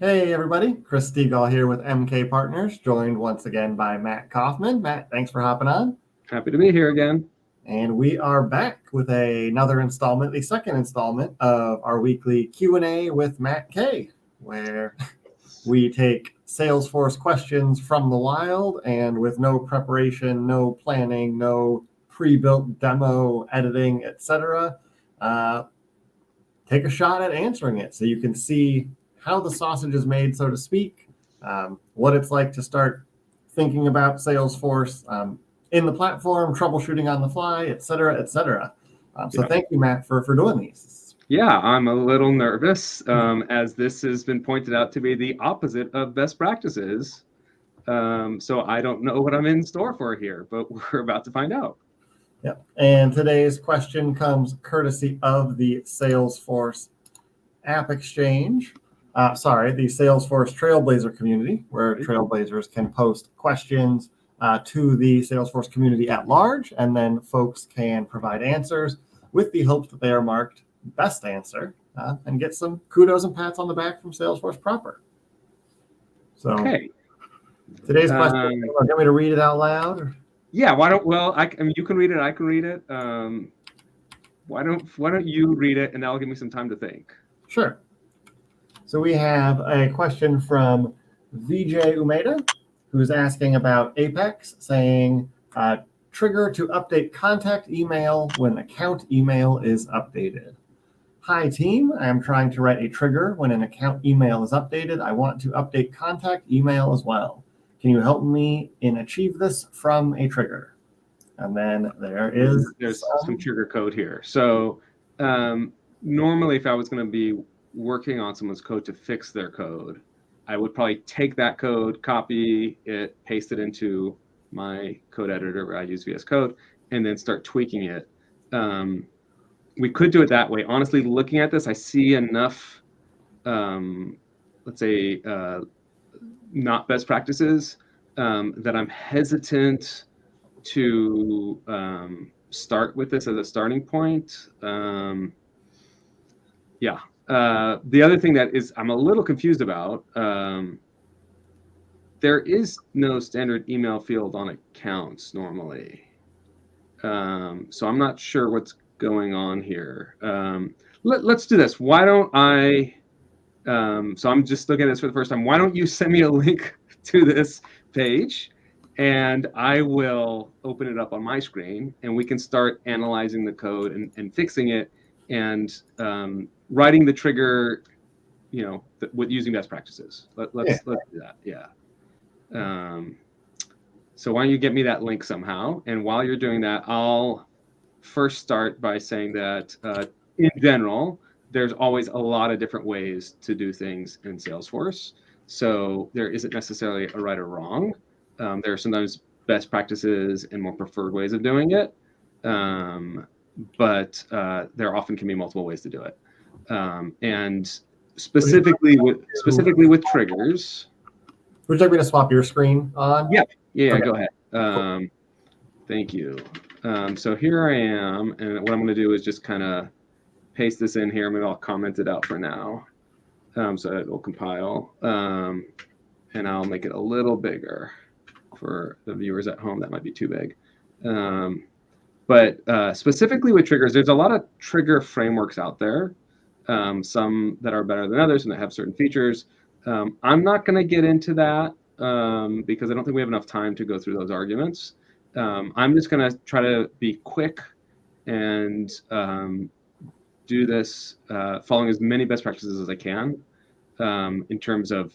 Hey everybody, Chris Stegall here with MK Partners, joined once again by Matt Kaufman. Matt, thanks for hopping on. Happy to be here again. And we are back with another installment, the second installment of our weekly Q&A with Matt K, where we take Salesforce questions from the wild and with no preparation, no planning, no pre-built demo, editing, etc., take a shot at answering it so you can see how the sausage is made, so to speak, what it's like to start thinking about Salesforce in the platform, troubleshooting on the fly, et cetera, et cetera. So thank you, Matt, for doing these. Yeah, I'm a little nervous as this has been pointed out to be the opposite of best practices. So I don't know what I'm in store for here, but we're about to find out. Yep. And today's question comes courtesy of the Salesforce App Exchange. The Salesforce Trailblazer Community, where Trailblazers can post questions to the Salesforce community at large, and then folks can provide answers with the hopes that they are marked best answer and get some kudos and pats on the back from Salesforce proper. So today's question, do you want me to read it out loud? Or? Yeah, why don't, well, I mean, you can read it, I can read it. Why don't you read it, and that'll give me some time to think. Sure. So we have a question from Vijay Umeda, who's asking about Apex, saying, trigger to update contact email when account email is updated. Hi team, I am trying to write a trigger when an account email is updated. I want to update contact email as well. Can you help me in achieve this from a trigger? And then there's some trigger code here. So normally if I was going to be working on someone's code to fix their code, I would probably take that code, copy it, paste it into my code editor where I use VS Code, and then start tweaking it. We could do it that way. Honestly, looking at this, I see enough, let's say, not best practices that I'm hesitant to start with this as a starting point. Yeah. The other thing that is I'm a little confused about, there is no standard email field on accounts normally. So I'm not sure what's going on here. Let's do this. Why don't I, so I'm just looking at this for the first time. Why don't you send me a link to this page and I will open it up on my screen and we can start analyzing the code and fixing it and writing the trigger, with using best practices. Let's do that. Yeah. So why don't you get me that link somehow? And while you're doing that, I'll first start by saying that in general, there's always a lot of different ways to do things in Salesforce. So there isn't necessarily a right or wrong. There are sometimes best practices and more preferred ways of doing it. But there often can be multiple ways to do it. And specifically with triggers. Would you like me to swap your screen on? Yeah, okay. Go ahead. Thank you. So here I am, and what I'm going to do is just kind of paste this in here. Maybe I'll comment it out for now. So it will compile, and I'll make it a little bigger for the viewers at home. That might be too big. But specifically with triggers, there's a lot of trigger frameworks out there. Some that are better than others and that have certain features. I'm not going to get into that because I don't think we have enough time to go through those arguments. I'm just going to try to be quick and do this following as many best practices as I can in terms of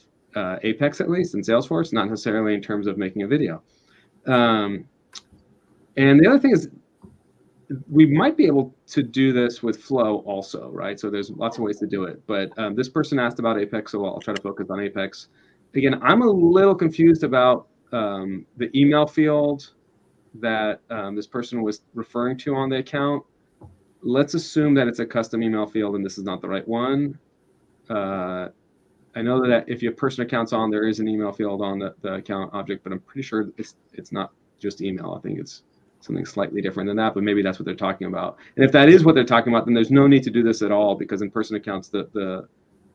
Apex, at least in Salesforce, not necessarily in terms of making a video. And the other thing is, we might be able to do this with Flow also, right? So there's lots of ways to do it. But this person asked about Apex, so I'll try to focus on Apex. Again, I'm a little confused about the email field that this person was referring to on the account. Let's assume that it's a custom email field and this is not the right one. I know that if you have person accounts on, there is an email field on the account object, but I'm pretty sure it's not just email. I think it's something slightly different than that, but maybe that's what they're talking about. And if that is what they're talking about, then there's no need to do this at all, because in person accounts, the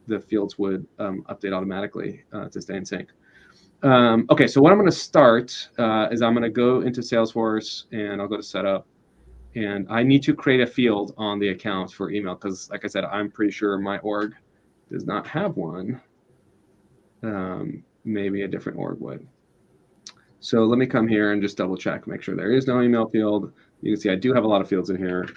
the fields would update automatically to stay in sync. Okay, so what I'm going to start is I'm going to go into Salesforce and I'll go to setup, and I need to create a field on the account for email because, like I said, I'm pretty sure my org does not have one. Maybe a different org would. So let me come here and just double check, make sure there is no email field. You can see I do have a lot of fields in here.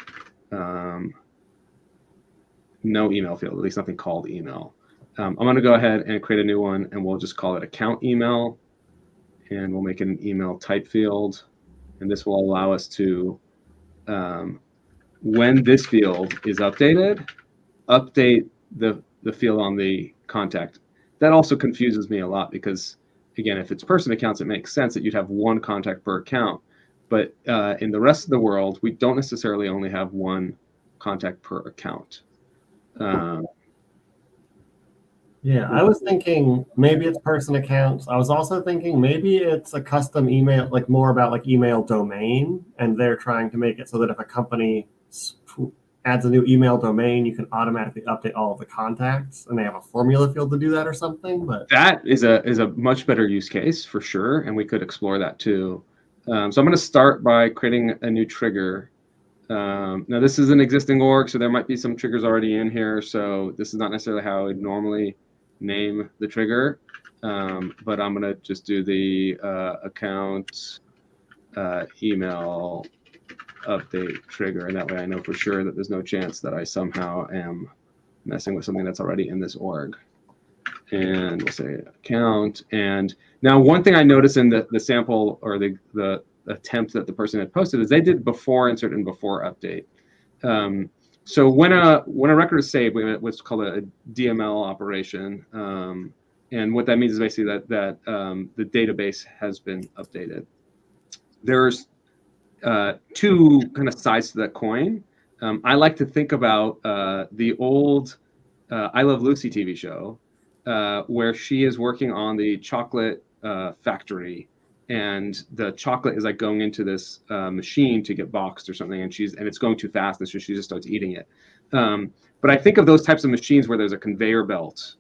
No email field, at least nothing called email. I'm going to go ahead and create a new one, and we'll just call it account email, and we'll make it an email type field. And this will allow us to, when this field is updated, update the field on the contact. That also confuses me a lot because, again, if it's person accounts, it makes sense that you'd have one contact per account. But in the rest of the world, we don't necessarily only have one contact per account. Yeah, I was thinking maybe it's person accounts. I was also thinking maybe it's a custom email, like more about like email domain, and they're trying to make it so that if a company adds a new email domain, you can automatically update all of the contacts, and they have a formula field to do that or something. But that is a much better use case for sure, and we could explore that too. So I'm going to start by creating a new trigger. Now this is an existing org, so there might be some triggers already in here. So this is not necessarily how I would normally name the trigger, but I'm going to just do the account email update trigger, and that way I know for sure that there's no chance that I somehow am messing with something that's already in this org. And we'll say account. And now one thing I noticed in the sample or the attempt that the person had posted is they did before insert and before update. So when a record is saved, we have what's called a DML operation, and what that means is basically that the database has been updated. There's two kind of sides to that coin. I like to think about the old I Love Lucy TV show, where she is working on the chocolate factory, and the chocolate is like going into this machine to get boxed or something, and it's going too fast, and so she just starts eating it. But I think of those types of machines where there's a conveyor belt,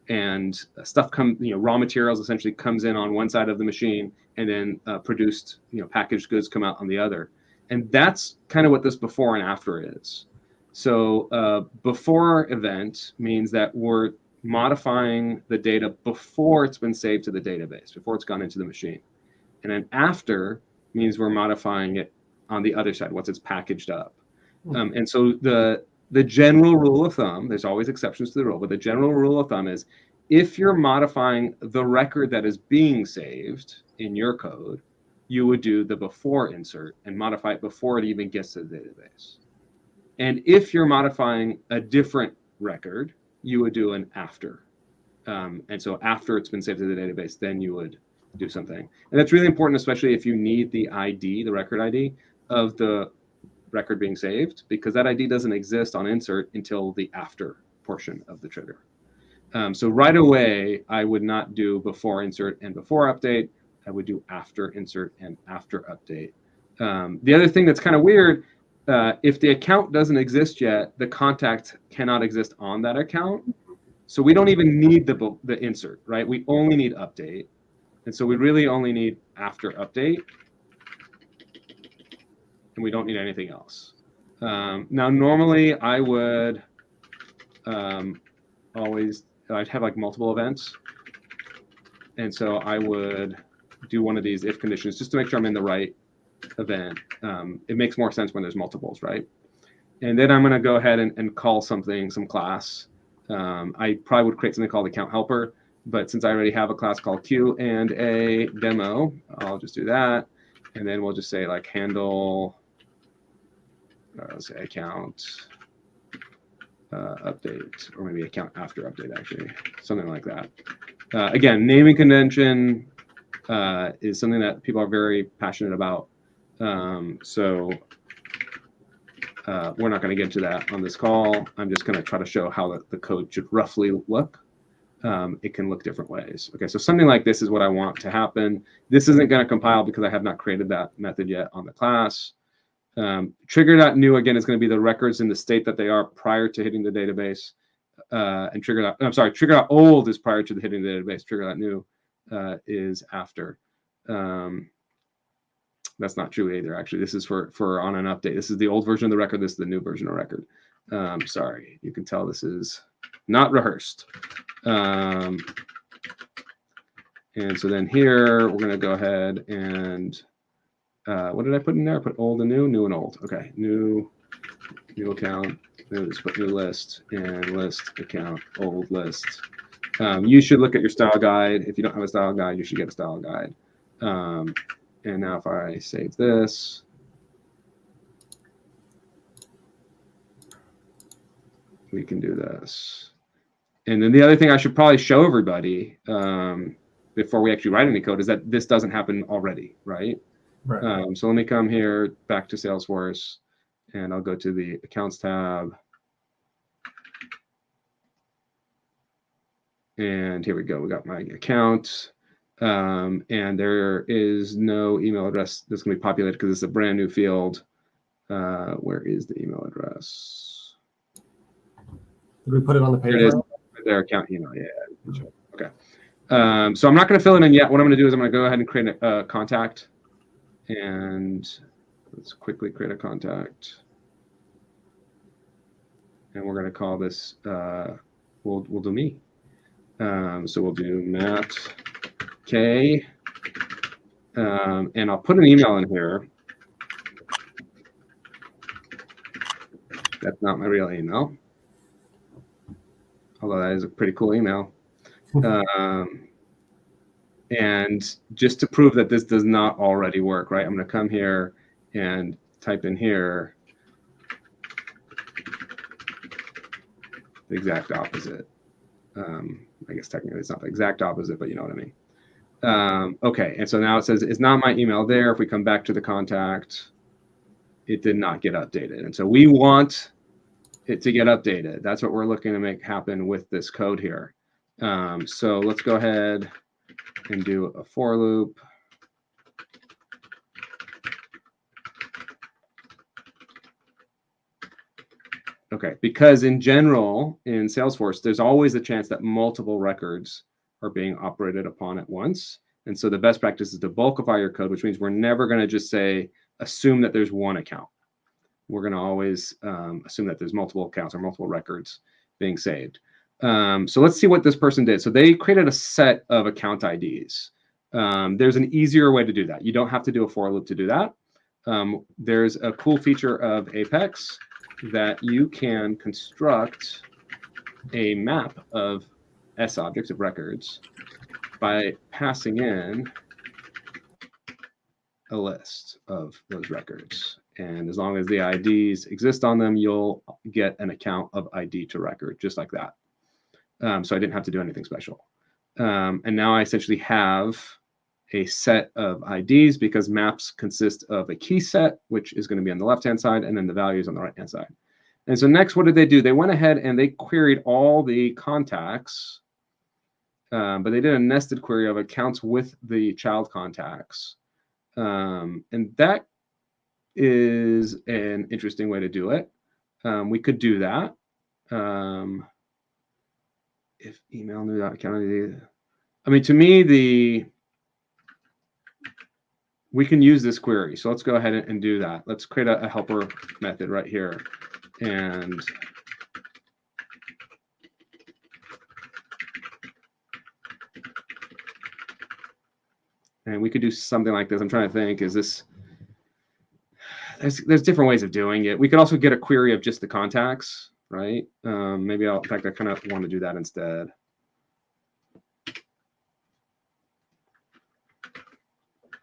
and stuff raw materials essentially comes in on one side of the machine, and then produced, packaged goods come out on the other. And that's kind of what this before and after is. So before event means that we're modifying the data before it's been saved to the database, before it's gone into the machine. And then after means we're modifying it on the other side, once it's packaged up. And so the general rule of thumb, there's always exceptions to the rule, but the general rule of thumb is if you're modifying the record that is being saved in your code, you would do the before insert and modify it before it even gets to the database. And if you're modifying a different record, you would do an after. And so after it's been saved to the database, then you would do something. And that's really important, especially if you need the ID, the record ID of the record being saved, because that ID doesn't exist on insert until the after portion of the trigger. So right away, I would not do before insert and before update. I would do after insert and after update. The other thing that's kind of weird, if the account doesn't exist yet, the contact cannot exist on that account. So we don't even need the insert, right? We only need update. And so we really only need after update. And we don't need anything else. Now, normally I would I'd have like multiple events. And so I would do one of these if conditions just to make sure I'm in the right event. It makes more sense when there's multiples, right? And then I'm going to go ahead and call some class. I probably would create something called account helper, but since I already have a class called Q and a demo, I'll just do that. And then we'll just say like handle, let's say account update, or maybe account after update, actually, something like that. Again, naming convention is something that people are very passionate about. So we're not going to get into that on this call. I'm just going to try to show how the code should roughly look. It can look different ways. Okay, so something like this is what I want to happen. This isn't going to compile because I have not created that method yet on the class. Trigger.new, again, is going to be the records in the state that they are prior to hitting the database. and trigger.old is prior to the hitting the database. Trigger.new is after. That's not true either. Actually, this is for on an update. This is the old version of the record. This is the new version of record. Sorry, you can tell this is not rehearsed. And so then here we're going to go ahead and what did I put in there? I put old and new and old. Okay, new account. Just put new list and list account old list. You should look at your style guide. If you don't have a style guide, you should get a style guide. And now if I save this, we can do this. And then the other thing I should probably show everybody before we actually write any code is that this doesn't happen already, right? Right. So let me come here back to Salesforce, and I'll go to the Accounts tab. And here we go. We got my account. And there is no email address that's going to be populated because it's a brand new field. Where is the email address? Did we put it on the page? There it is. Their account email. Yeah. Okay. So I'm not going to fill it in yet. What I'm going to do is I'm going to go ahead and create a contact. And let's quickly create a contact. And we're going to call this, we'll do me. So we'll do Matt K. And I'll put an email in here. That's not my real email. Although that is a pretty cool email. And just to prove that this does not already work, right? I'm going to come here and type in here the exact opposite. I guess technically it's not the exact opposite, but you know what I mean. Okay, and so now it says it's not my email there. If we come back to the contact, it did not get updated. And so we want it to get updated. That's what we're looking to make happen with this code here. So let's go ahead and do a for loop. Okay, because in general, in Salesforce, there's always a chance that multiple records are being operated upon at once. And so the best practice is to bulkify your code, which means we're never going to just say, assume that there's one account. We're going to always assume that there's multiple accounts or multiple records being saved. So let's see what this person did. So they created a set of account IDs. There's an easier way to do that. You don't have to do a for loop to do that. There's a cool feature of Apex that you can construct a map of sObjects of records by passing in a list of those records. And as long as the IDs exist on them, you'll get an account of ID to record, just like that. So I didn't have to do anything special. And now I essentially have a set of IDs because maps consist of a key set, which is going to be on the left-hand side, and then the values on the right-hand side. And so next, what did they do? They went ahead and they queried all the contacts, but they did a nested query of accounts with the child contacts. And that is an interesting way to do it. We could do that. If email new account ID, I mean, to me, we can use this query. So let's go ahead and do that. Let's create a helper method right here. And we could do something like this. I'm trying to think, is this, there's different ways of doing it. We could also get a query of just the contacts, right? Maybe in fact, I kind of want to do that instead.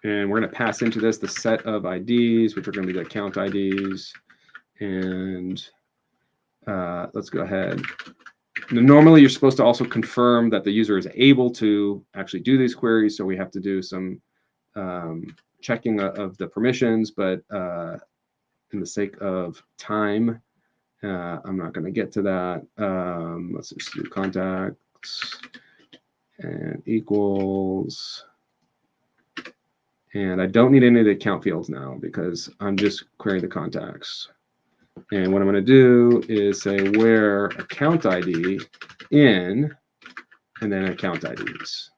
And we're going to pass into this the set of IDs, which are going to be the account IDs. And let's go ahead. Now, normally, you're supposed to also confirm that the user is able to actually do these queries. So we have to do some checking of the permissions. But in the sake of time, I'm not going to get to that. Let's just do contacts and equals. And I don't need any of the account fields now because I'm just querying the contacts. And what I'm going to do is say where account ID in, and then account IDs.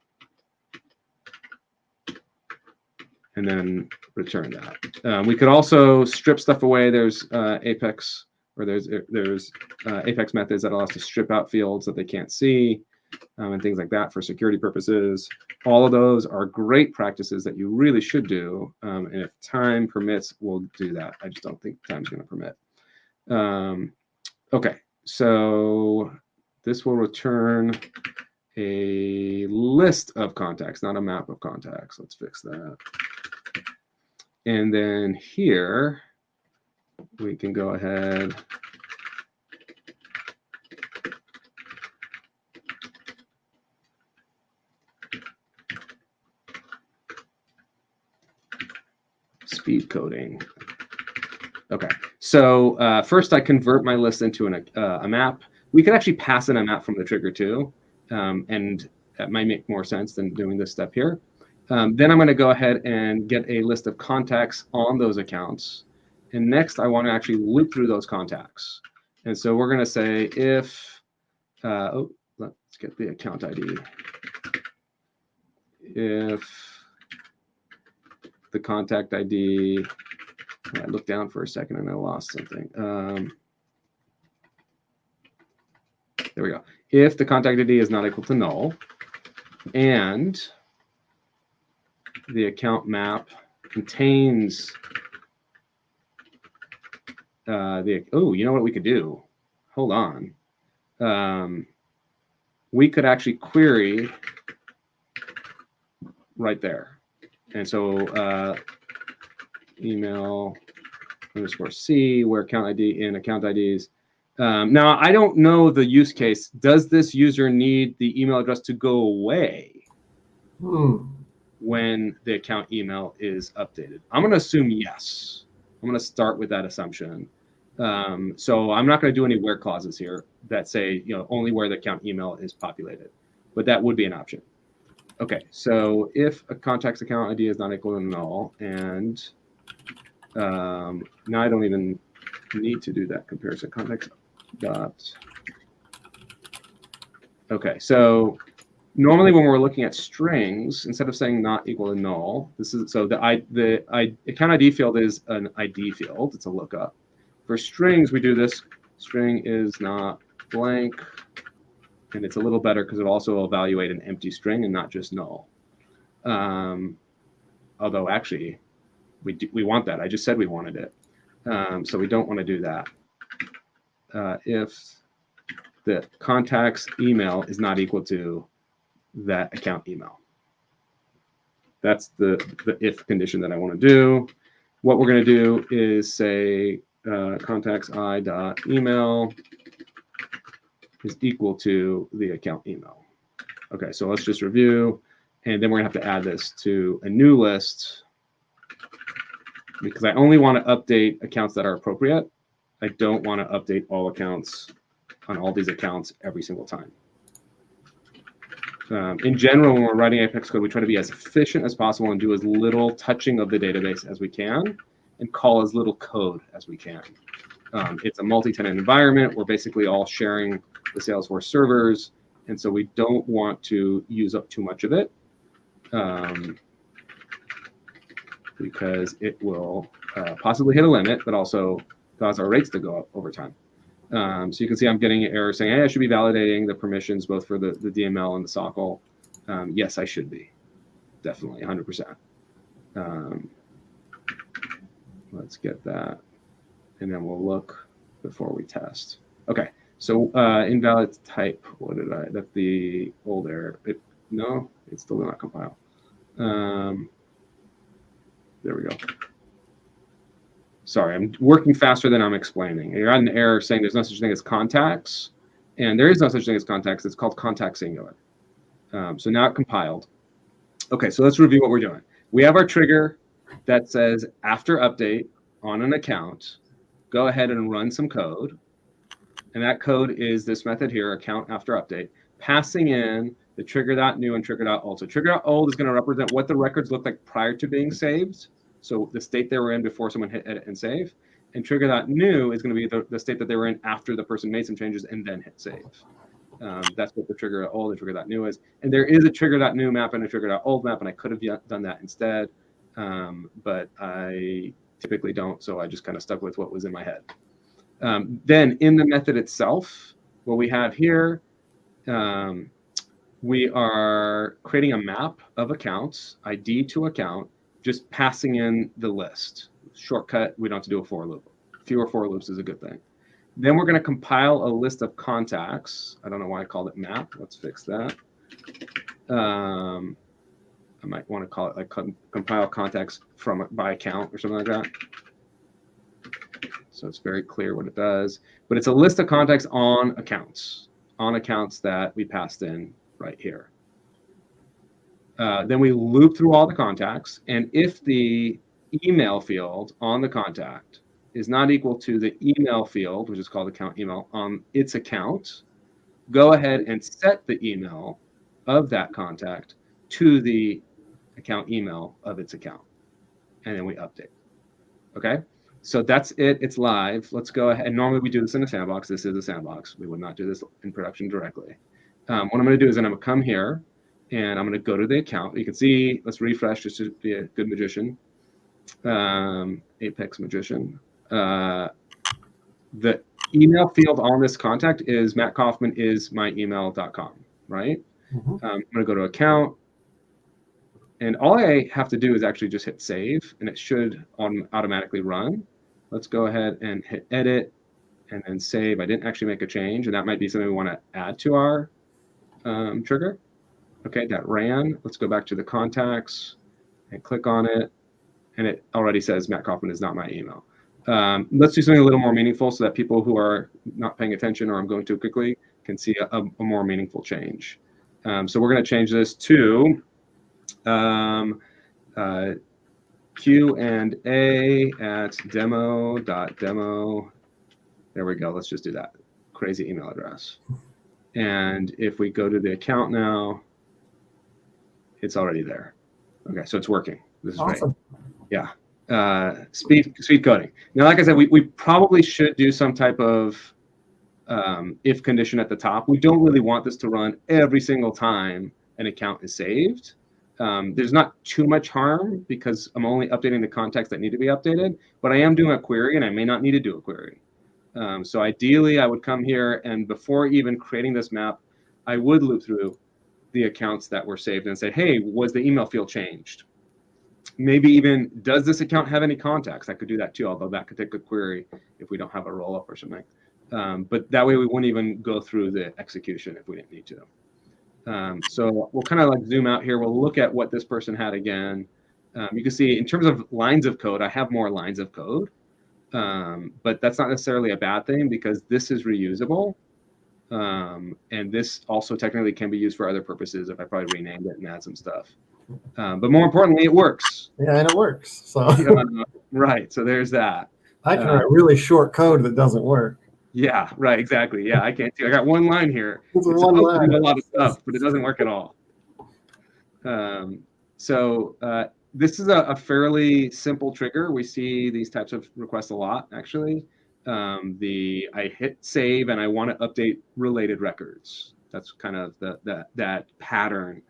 And then return that. We could also strip stuff away. There's Apex, or there's Apex methods that allow us to strip out fields that they can't see, and things like that for security purposes. All of those are great practices that you really should do. And if time permits, we'll do that. I just don't think time's going to permit. Okay, so this will return a list of contacts, not a map of contacts. Let's fix that. And then here, we can go ahead speed coding. Okay, so first I convert my list into a map. We could actually pass in a map from the trigger too, and that might make more sense than doing this step here. Then I'm going to go ahead and get a list of contacts on those accounts. And next, I want to actually loop through those contacts. And so we're going to say if, let's get the account ID. If the contact ID, I looked down for a second and I lost something. There we go. If the contact ID is not equal to null, and the account map contains you know what we could do? Hold on. We could actually query right there. And so email _c where account ID in account IDs. Now, I don't know the use case. Does this user need the email address to go away when the account email is updated? I'm going to assume yes. I'm going to start with that assumption. So I'm not going to do any where clauses here that say, only where the account email is populated, but that would be an option. Okay, so if a contact's account ID is not equal to null, and now I don't even need to do that comparison. Context dot. Okay, so normally when we're looking at strings, instead of saying not equal to null, this is so the account ID field is an ID field. It's a lookup. For strings, we do this. String is not blank, and it's a little better because it also will evaluate an empty string and not just null. Although actually, we want that. I just said we wanted it, so we don't want to do that. If the contact's email is not equal to that account email. That's the if condition that I want to do. What we're going to do is say contacts I dot email is equal to the account email. Okay, so let's just review, and then we're going to have to add this to a new list because I only want to update accounts that are appropriate. I don't want to update all accounts on all these accounts every single time. In general, when we're writing Apex code, we try to be as efficient as possible and do as little touching of the database as we can and call as little code as we can. It's a multi-tenant environment. We're basically all sharing the Salesforce servers, and so we don't want to use up too much of it because it will possibly hit a limit, but also cause our rates to go up over time. So you can see I'm getting an error saying, hey, I should be validating the permissions both for the DML and the SOCL. Yes, I should be. Definitely, 100%. Let's get that. And then we'll look before we test. Okay, so invalid type. What did I? That's the old error. No, it's still not compile. There we go. Sorry, I'm working faster than I'm explaining. You're on an error saying there's no such thing as contacts, and there is no such thing as contacts. It's called contact singular. So now it compiled. Okay, so let's review what we're doing. We have our trigger that says after update on an account, go ahead and run some code. And that code is this method here, account after update, passing in the trigger.new and trigger.old. So trigger.old is going to represent what the records look like prior to being saved. So the state they were in before someone hit edit and save. and trigger that new is going to be the state that they were in after the person made some changes and then hit save. That's what the trigger old and trigger that new is. And there is a trigger that new map and a trigger that old map, and I could have done that instead, but I typically don't, so I just kind of stuck with what was in my head. Then in the method itself, what we have here, we are creating a map of accounts, ID to account, just passing in the list. Shortcut, we don't have to do a for loop. Fewer for loops is a good thing. Then we're going to compile a list of contacts. I don't know why I called it map. Let's fix that. I might want to call it like compile contacts from by account or something like that. So it's very clear what it does. But it's a list of contacts on accounts that we passed in right here. Then we loop through all the contacts. And if the email field on the contact is not equal to the email field, which is called account email, on its account, go ahead and set the email of that contact to the account email of its account. And then we update. Okay? So that's it. It's live. Let's go ahead. And normally we do this in a sandbox. This is a sandbox. We would not do this in production directly. What I'm going to do is I'm going to come here and I'm going to go to the account. You can see, let's refresh just to be a good magician. Apex magician. The email field on this contact is mattkaufmanismyemail.com, right? Mm-hmm. I'm going to go to account, and all I have to do is actually just hit save, and it should automatically run. Let's go ahead and hit edit, and then save. I didn't actually make a change, and that might be something we want to add to our trigger. Okay, that ran. Let's go back to the contacts and click on it, and it already says Matt Kaufman is not my email. Let's do something a little more meaningful so that people who are not paying attention or I'm going too quickly can see a more meaningful change. So we're going to change this to Q&A at demo.demo. There we go. Let's just do that. Crazy email address. And if we go to the account now, it's already there. Okay, so it's working. This is awesome. Great. Yeah. Speed coding. Now, like I said, we probably should do some type of if condition at the top. We don't really want this to run every single time an account is saved. There's not too much harm because I'm only updating the contacts that need to be updated, but I am doing a query and I may not need to do a query. So ideally, I would come here and before even creating this map, I would loop through the accounts that were saved and say, hey, was the email field changed? Maybe even, does this account have any contacts? I could do that too, although that could take a query if we don't have a roll-up or something. But that way we wouldn't even go through the execution if we didn't need to. So we'll kind of like zoom out here. We'll look at what this person had again. You can see in terms of lines of code, I have more lines of code. But that's not necessarily a bad thing because this is reusable. And this also technically can be used for other purposes if I probably renamed it and add some stuff. But more importantly, it works. Yeah, and it works. So right. So there's that. I can write really short code that doesn't work. Yeah, right. Exactly. Yeah, I can't do. I got one line here. It's one line. To do a lot of stuff, but it doesn't work at all. So this is a fairly simple trigger. We see these types of requests a lot, actually. I hit save and I want to update related records. That's kind of that pattern.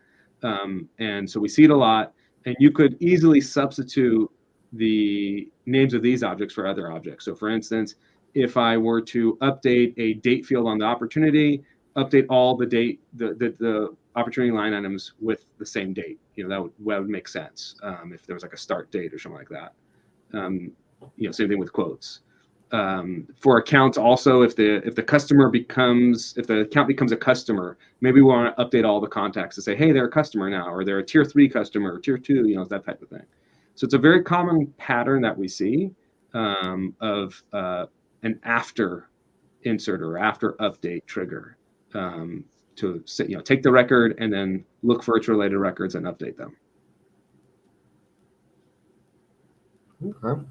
And so we see it a lot, and you could easily substitute the names of these objects for other objects. So for instance, if I were to update a date field on the opportunity, update all the date, the opportunity line items with the same date, that would make sense. If there was like a start date or something like that. Same thing with quotes. For accounts also, if the account becomes a customer, maybe we want to update all the contacts to say, hey, they're a customer now, or they're a tier 3 customer, or tier 2, that type of thing. So it's a very common pattern that we see of an after insert or after update trigger to take the record and then look for its related records and update them. Okay.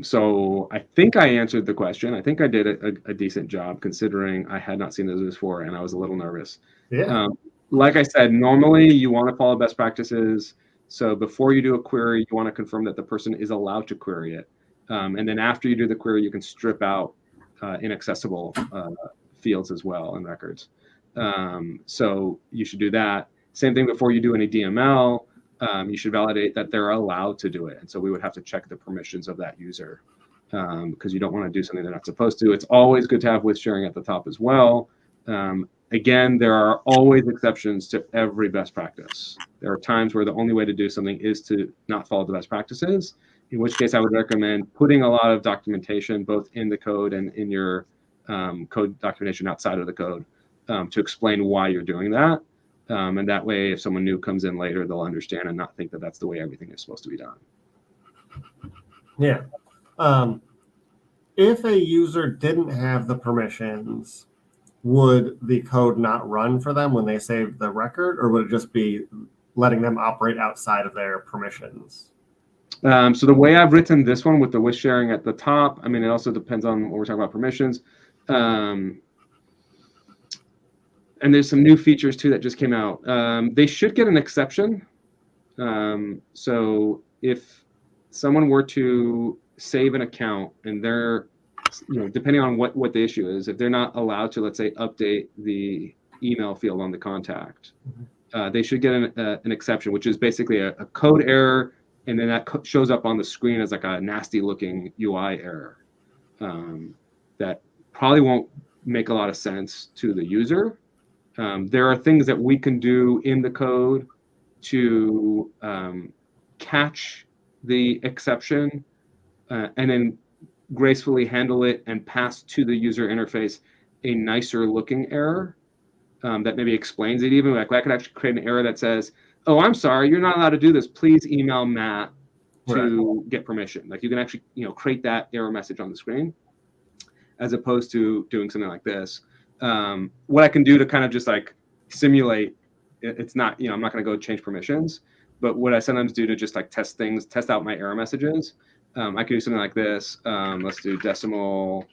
So I think I answered the question. I think I did a decent job considering I had not seen this before and I was a little nervous. Yeah. Like I said, normally you want to follow best practices. So before you do a query, you want to confirm that the person is allowed to query it. And then after you do the query, you can strip out inaccessible fields as well and records. So you should do that. Same thing before you do any DML. You should validate that they're allowed to do it. And so we would have to check the permissions of that user because you don't want to do something they're not supposed to. It's always good to have with sharing at the top as well. Again, there are always exceptions to every best practice. There are times where the only way to do something is to not follow the best practices, in which case I would recommend putting a lot of documentation both in the code and in your code documentation outside of the code to explain why you're doing that. And that way, if someone new comes in later, they'll understand and not think that that's the way everything is supposed to be done. Yeah. If a user didn't have the permissions, would the code not run for them when they save the record, or would it just be letting them operate outside of their permissions? So the way I've written this one with the with sharing at the top, I mean, it also depends on what we're talking about permissions. And there's some new features too that just came out. They should get an exception. So if someone were to save an account and they're, depending on what the issue is, if they're not allowed to, let's say, update the email field on the contact, they should get an exception, which is basically a code error, and then that shows up on the screen as like a nasty looking UI error that probably won't make a lot of sense to the user. There are things that we can do in the code to catch the exception and then gracefully handle it and pass to the user interface a nicer looking error that maybe explains it. Even like I could actually create an error that says, "Oh, I'm sorry, you're not allowed to do this. Please email Matt to get permission." Like you can actually create that error message on the screen, as opposed to doing something like this. What I can do to kind of just like simulate, it's not, I'm not going to go change permissions, but what I sometimes do to just like test out my error messages, I can do something like this. Let's do decimal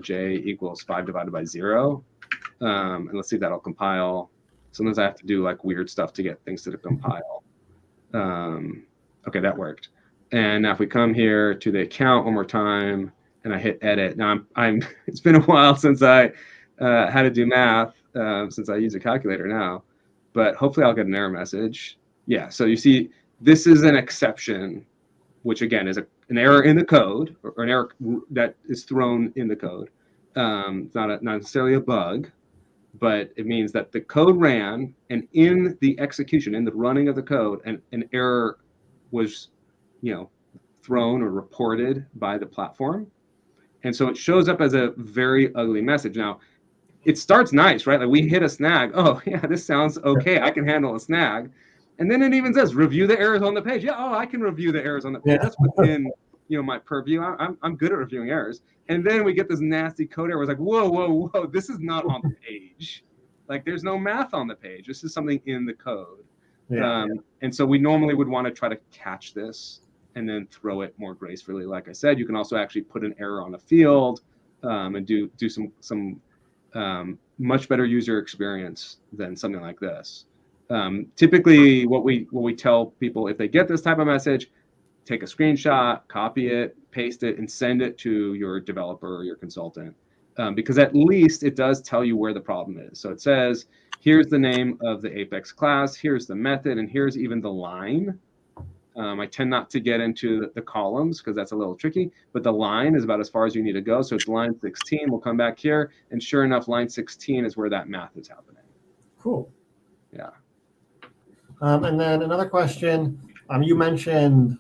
j equals 5 divided by 0. And let's see if that'll compile. Sometimes I have to do like weird stuff to get things to compile. Okay, that worked. And now if we come here to the account one more time and I hit edit, now it's been a while since I had to do math since I use a calculator now, but hopefully I'll get an error message. Yeah, so you see, this is an exception, which again is an error in the code, or an error that is thrown in the code. It's not necessarily a bug, but it means that the code ran, and in the execution, in the running of the code, an error was, thrown or reported by the platform. And so it shows up as a very ugly message. Now, it starts nice, right? Like we hit a snag. Oh, yeah, this sounds okay. I can handle a snag. And then it even says, review the errors on the page. Yeah, I can review the errors on the page. That's within, my purview. I'm good at reviewing errors. And then we get this nasty code error. It's like, whoa, this is not on the page. Like there's no math on the page. This is something in the code. And so we normally would want to try to catch this and then throw it more gracefully. Like I said, you can also actually put an error on a field and do some much better user experience than something like this. Typically, what we tell people, if they get this type of message, take a screenshot, copy it, paste it, and send it to your developer or your consultant, because at least it does tell you where the problem is. So it says, here's the name of the Apex class, here's the method, and here's even the line. I tend not to get into the columns because that's a little tricky, but the line is about as far as you need to go. So it's line 16. We'll come back here, and sure enough, line 16 is where that math is happening. Cool. Yeah. And then another question. You mentioned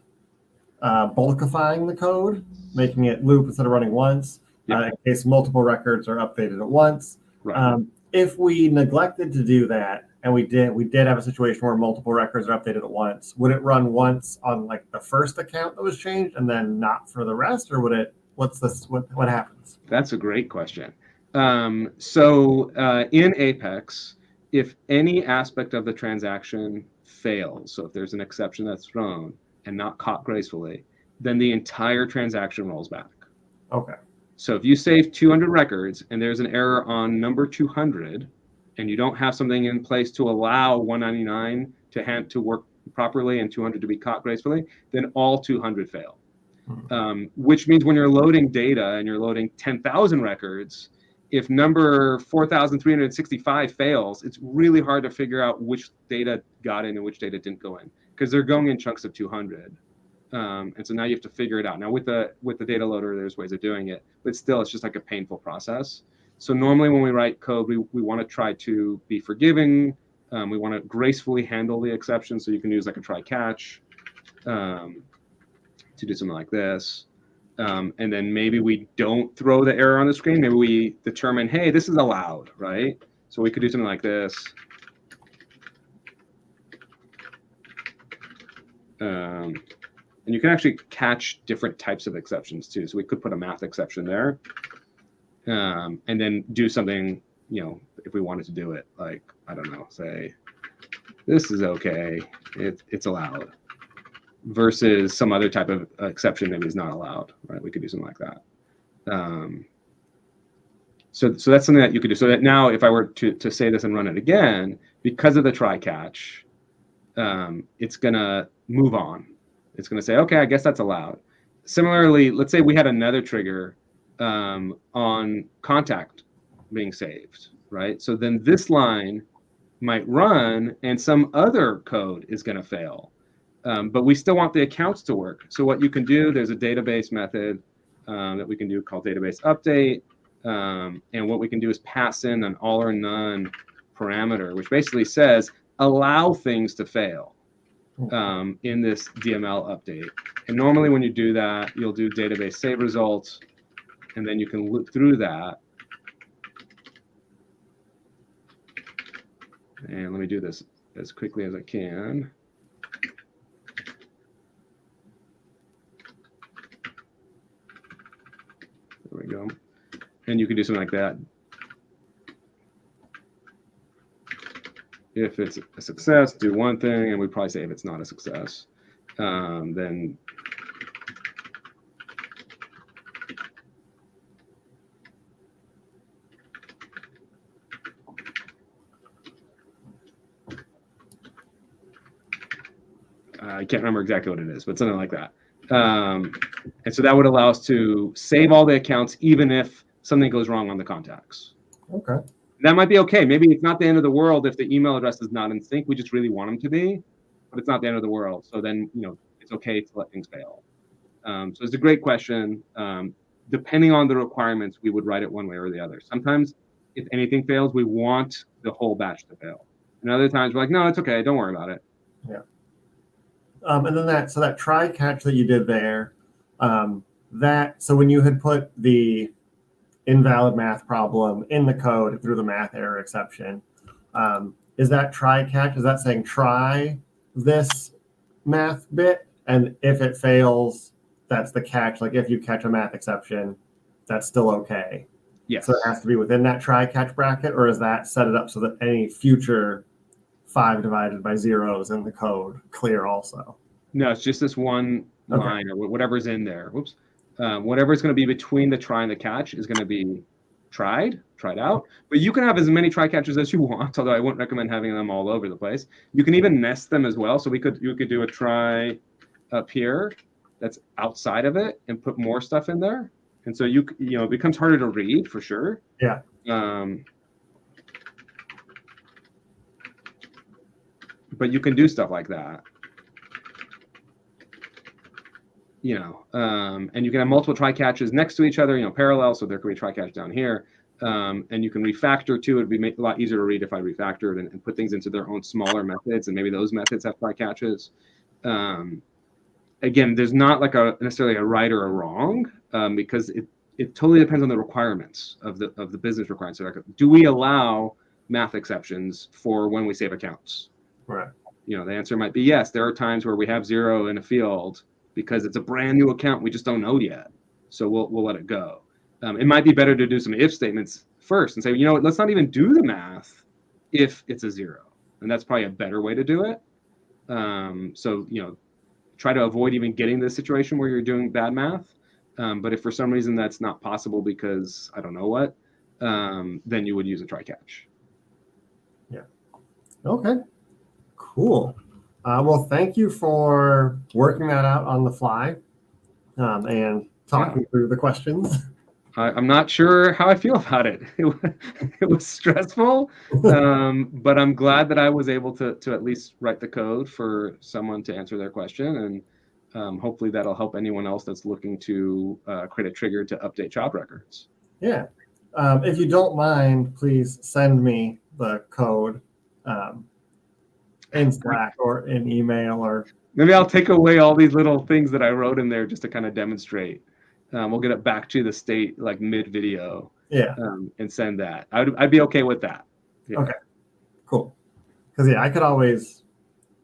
bulkifying the code, making it loop instead of running once, in case multiple records are updated at once. Right. If we neglected to do that, and we did have a situation where multiple records are updated at once, would it run once on like the first account that was changed and then not for the rest, or would it? What happens? That's a great question. So in Apex, if any aspect of the transaction fails, so if there's an exception that's thrown and not caught gracefully, then the entire transaction rolls back. Okay. So if you save 200 records and there's an error on number 200, and you don't have something in place to allow 199 to work properly and 200 to be caught gracefully, then all 200 fail. Which means when you're loading data and you're loading 10,000 records, if number 4,365 fails, it's really hard to figure out which data got in and which data didn't go in, because they're going in chunks of 200. And so now you have to figure it out. Now with the data loader, there's ways of doing it, but still it's just like a painful process. So normally when we write code, we want to try to be forgiving. We want to gracefully handle the exception. So you can use like a try catch to do something like this. And then maybe we don't throw the error on the screen. Maybe we determine, hey, this is allowed, right? So we could do something like this. And you can actually catch different types of exceptions too. So we could put a math exception there, and then do something, if we wanted to do it, like, I don't know, say, this is okay, it's allowed, versus some other type of exception maybe is not allowed, right? We could do something like that. So that's something that you could do. So that now if I were to say this and run it again, because of the try catch, it's gonna move on. It's gonna say, okay, I guess that's allowed. Similarly, let's say we had another trigger on contact being saved, right? So then this line might run and some other code is gonna fail. But we still want the accounts to work. So what you can do, there's a database method that we can do called database update. And what we can do is pass in an all or none parameter, which basically says, allow things to fail in this DML update. And normally when you do that, you'll do database save results, and then you can look through that. And let me do this as quickly as I can. There we go. And you can do something like that. If it's a success, do one thing, and we probably say if it's not a success, then I can't remember exactly what it is, but something like that. And so that would allow us to save all the accounts, even if something goes wrong on the contacts. Okay. That might be okay. Maybe it's not the end of the world if the email address is not in sync. We just really want them to be, but it's not the end of the world. So then, it's okay to let things fail. So it's a great question. Depending on the requirements, we would write it one way or the other. Sometimes if anything fails, we want the whole batch to fail. And other times we're like, no, it's okay. Don't worry about it. Yeah. And then that try catch that you did there, so when you had put the invalid math problem in the code through the math error exception, is that try catch, is that saying try this math bit, and if it fails, that's the catch? Like if you catch a math exception, that's still okay? Yes. So it has to be within that try catch bracket, or is that set it up so that any future 5 divided by zeros in the code clear also? No, it's just this one line, or whatever's in there. Whoops. Whatever is going to be between the try and the catch is going to be tried out. But you can have as many try catches as you want, although I wouldn't recommend having them all over the place. You can even nest them as well. So you could do a try up here that's outside of it and put more stuff in there. And so it becomes harder to read for sure. Yeah. But you can do stuff like that. And you can have multiple try catches next to each other, parallel. So there could be a try catch down here. And you can refactor too. It'd be a lot easier to read if I refactored and put things into their own smaller methods. And maybe those methods have try catches. Again, there's not like necessarily a right or a wrong, because it totally depends on the requirements of the business requirements. So like, do we allow math exceptions for when we save accounts? Right. The answer might be yes. There are times where we have 0 in a field because it's a brand new account we just don't know yet. So we'll let it go. It might be better to do some if statements first and say, let's not even do the math if it's a 0. And that's probably a better way to do it. So try to avoid even getting to the situation where you're doing bad math. But if for some reason that's not possible because I don't know what, then you would use a try catch. Yeah. Okay. Cool. Well, thank you for working that out on the fly and talking through the questions. I'm not sure how I feel about it. It was stressful, but I'm glad that I was able to at least write the code for someone to answer their question, and hopefully that'll help anyone else that's looking to create a trigger to update job records. Yeah. If you don't mind, please send me the code in Slack or in email, or maybe I'll take away all these little things that I wrote in there just to kind of demonstrate. We'll get it back to the state like mid video. Yeah. And send that. I'd be okay with that. Yeah. Okay. Cool. Because I could always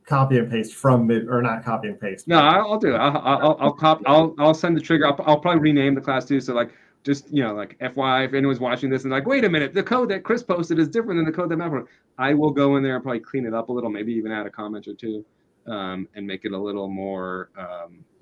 copy and paste from mid, or not copy and paste. No, I'll do it. I'll send the trigger. I'll probably rename the class too. So like, just like FYI, if anyone's watching this and like, wait a minute, the code that Chris posted is different than the code that Matt wrote. I will go in there and probably clean it up a little, maybe even add a comment or two, and make it a little more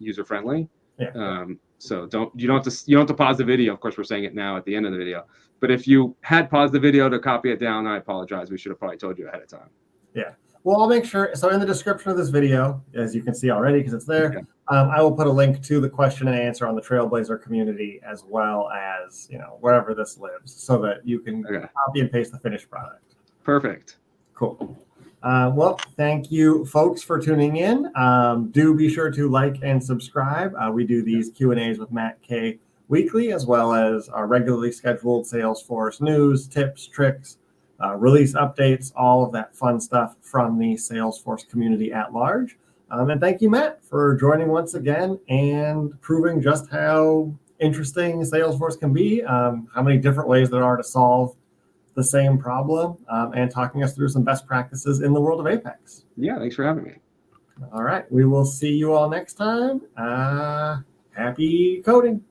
user friendly. Yeah. So you don't have to pause the video. Of course, we're saying it now at the end of the video. But if you had paused the video to copy it down, I apologize. We should have probably told you ahead of time. Yeah. Well, I'll make sure. So in the description of this video, as you can see already, because it's there, I will put a link to the question and answer on the Trailblazer community, as well as wherever this lives, so that you can copy and paste the finished product. Perfect. Cool. Well, thank you, folks, for tuning in. Do be sure to like and subscribe. We do these Q&As with Matt K weekly, as well as our regularly scheduled Salesforce news, tips, tricks, release updates, all of that fun stuff from the Salesforce community at large. And thank you, Matt, for joining once again and proving just how interesting Salesforce can be, how many different ways there are to solve the same problem, and talking us through some best practices in the world of Apex. Yeah, thanks for having me. All right, we will see you all next time. Happy coding.